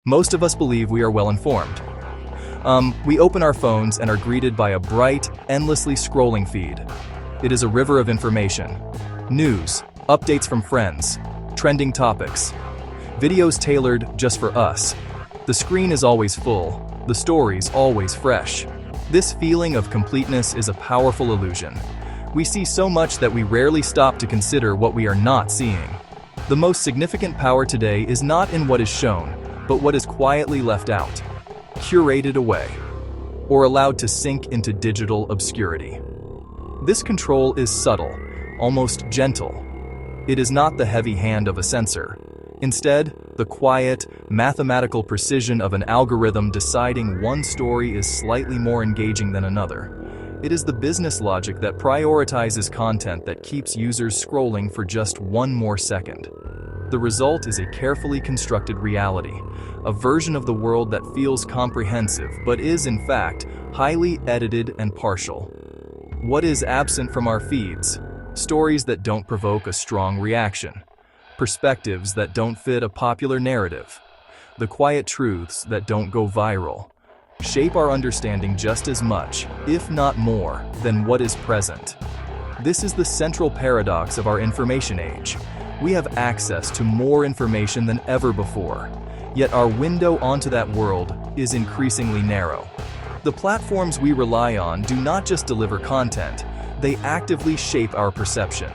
Most of us believe we are well informed. We open our phones and are greeted by a bright, endlessly scrolling feed. It is a river of information. News, updates from friends, trending topics, videos tailored just for us. The screen is always full, the stories always fresh. This feeling of completeness is a powerful illusion. We see so much that we rarely stop to consider what we are not seeing. The most significant power today is not in what is shown, but what is quietly left out, curated away, or allowed to sink into digital obscurity. This control is subtle, almost gentle. It is not the heavy hand of a censor. Instead, the quiet, mathematical precision of an algorithm deciding one story is slightly more engaging than another. It is the business logic that prioritizes content that keeps users scrolling for just one more second. The result is a carefully constructed reality, a version of the world that feels comprehensive but is, in fact, highly edited and partial. What is absent from our feeds? Stories that don't provoke a strong reaction. Perspectives that don't fit a popular narrative. The quiet truths that don't go viral. Shape our understanding just as much, if not more, than what is present. This is the central paradox of our information age. We have access to more information than ever before, yet our window onto that world is increasingly narrow. The platforms we rely on do not just deliver content, they actively shape our perception.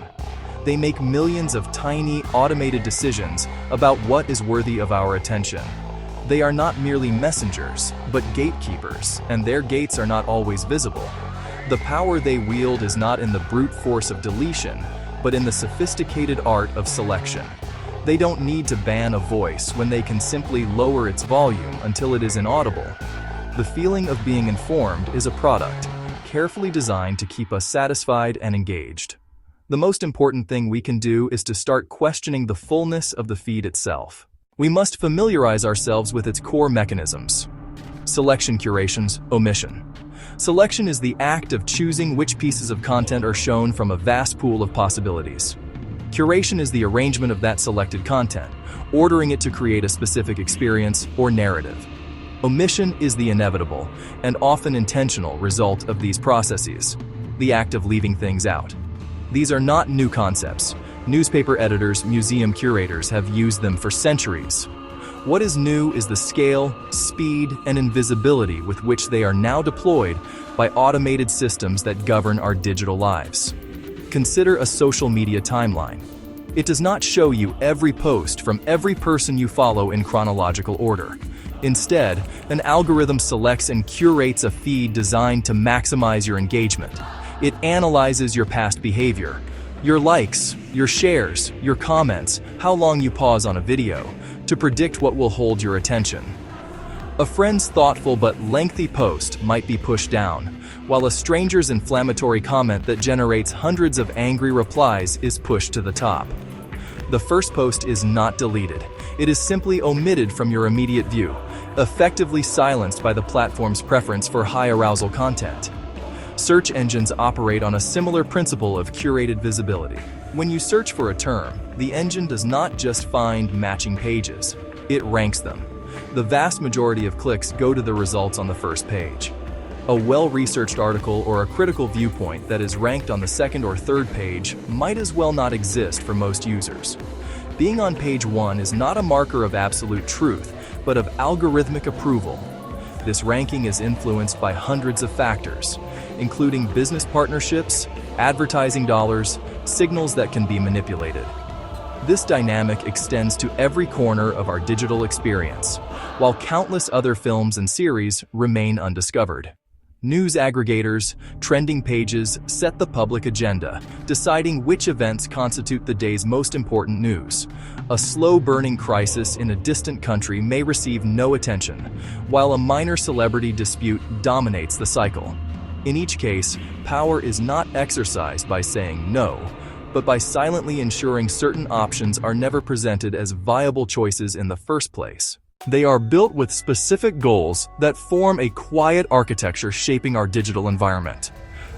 They make millions of tiny, automated decisions about what is worthy of our attention. They are not merely messengers, but gatekeepers, and their gates are not always visible. The power they wield is not in the brute force of deletion, but in the sophisticated art of selection. They don't need to ban a voice when they can simply lower its volume until it is inaudible. The feeling of being informed is a product, carefully designed to keep us satisfied and engaged. The most important thing we can do is to start questioning the fullness of the feed itself. We must familiarize ourselves with its core mechanisms. Selection, curations, omission. Selection is the act of choosing which pieces of content are shown from a vast pool of possibilities. Curation is the arrangement of that selected content, ordering it to create a specific experience or narrative. Omission is the inevitable, and often intentional, result of these processes, the act of leaving things out. These are not new concepts. Newspaper editors, museum curators have used them for centuries. What is new is the scale, speed, and invisibility with which they are now deployed by automated systems that govern our digital lives. Consider a social media timeline. It does not show you every post from every person you follow in chronological order. Instead, an algorithm selects and curates a feed designed to maximize your engagement. It analyzes your past behavior, your likes, your shares, your comments, how long you pause on a video, to predict what will hold your attention. A friend's thoughtful but lengthy post might be pushed down, while a stranger's inflammatory comment that generates hundreds of angry replies is pushed to the top. The first post is not deleted. It is simply omitted from your immediate view, effectively silenced by the platform's preference for high arousal content. Search engines operate on a similar principle of curated visibility. When you search for a term, the engine does not just find matching pages, it ranks them. The vast majority of clicks go to the results on the first page. A well-researched article or a critical viewpoint that is ranked on the second or third page might as well not exist for most users. Being on page 1 is not a marker of absolute truth, but of algorithmic approval. This ranking is influenced by hundreds of factors, including business partnerships, advertising dollars, signals that can be manipulated. This dynamic extends to every corner of our digital experience, while countless other films and series remain undiscovered. News aggregators, trending pages set the public agenda, deciding which events constitute the day's most important news. A slow-burning crisis in a distant country may receive no attention, while a minor celebrity dispute dominates the cycle. In each case, power is not exercised by saying no, but by silently ensuring certain options are never presented as viable choices in the first place. They are built with specific goals that form a quiet architecture shaping our digital environment.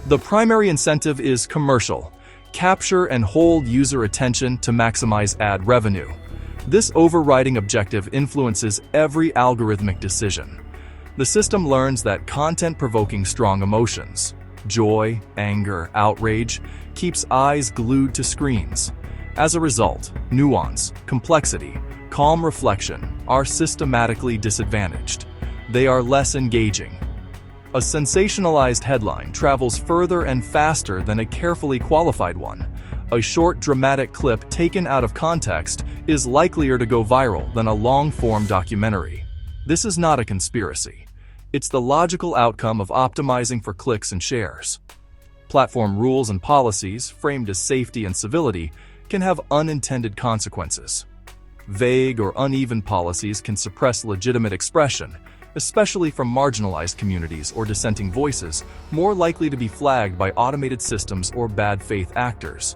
The primary incentive is commercial: capture and hold user attention to maximize ad revenue. This overriding objective influences every algorithmic decision. The system learns that content provoking strong emotions, joy, anger, outrage, keeps eyes glued to screens. As a result, nuance, complexity, calm reflection are systematically disadvantaged. They are less engaging. A sensationalized headline travels further and faster than a carefully qualified one. A short, dramatic clip taken out of context is likelier to go viral than a long-form documentary. This is not a conspiracy. It's the logical outcome of optimizing for clicks and shares. Platform rules and policies, framed as safety and civility, can have unintended consequences. Vague or uneven policies can suppress legitimate expression, especially from marginalized communities or dissenting voices, more likely to be flagged by automated systems or bad faith actors.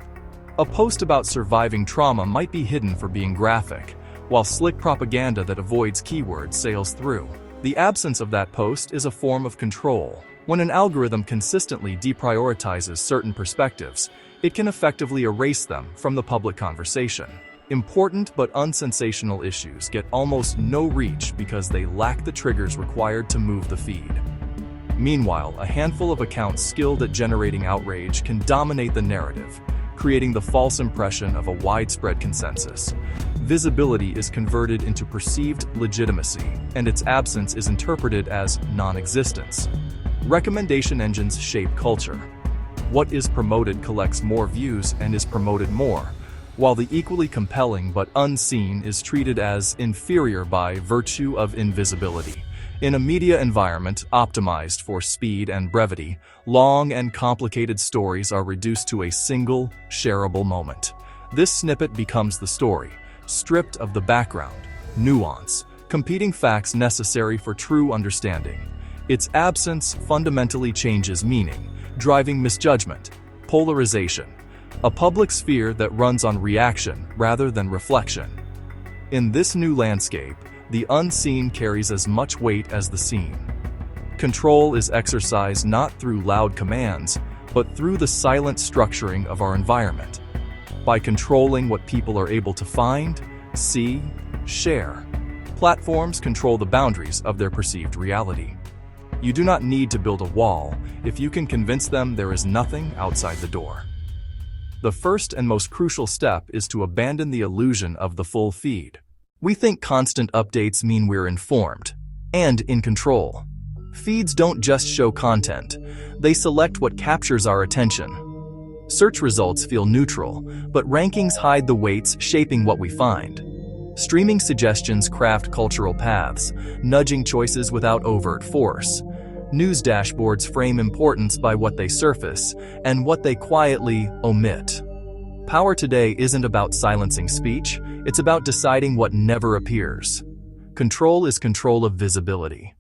A post about surviving trauma might be hidden for being graphic, while slick propaganda that avoids keywords sails through. The absence of that post is a form of control. When an algorithm consistently deprioritizes certain perspectives, it can effectively erase them from the public conversation. Important but unsensational issues get almost no reach because they lack the triggers required to move the feed. Meanwhile, a handful of accounts skilled at generating outrage can dominate the narrative, creating the false impression of a widespread consensus. Visibility is converted into perceived legitimacy, and its absence is interpreted as non-existence. Recommendation engines shape culture. What is promoted collects more views and is promoted more, while the equally compelling but unseen is treated as inferior by virtue of invisibility. In a media environment optimized for speed and brevity, long and complicated stories are reduced to a single, shareable moment. This snippet becomes the story, stripped of the background, nuance, competing facts necessary for true understanding. Its absence fundamentally changes meaning, driving misjudgment, polarization, a public sphere that runs on reaction rather than reflection. In this new landscape, the unseen carries as much weight as the seen. Control is exercised not through loud commands, but through the silent structuring of our environment. By controlling what people are able to find, see, share, platforms control the boundaries of their perceived reality. You do not need to build a wall if you can convince them there is nothing outside the door. The first and most crucial step is to abandon the illusion of the full feed. We think constant updates mean we're informed and in control. Feeds don't just show content, they select what captures our attention. Search results feel neutral, but rankings hide the weights shaping what we find. Streaming suggestions craft cultural paths, nudging choices without overt force. News dashboards frame importance by what they surface and what they quietly omit. Power today isn't about silencing speech, it's about deciding what never appears. Control is control of visibility.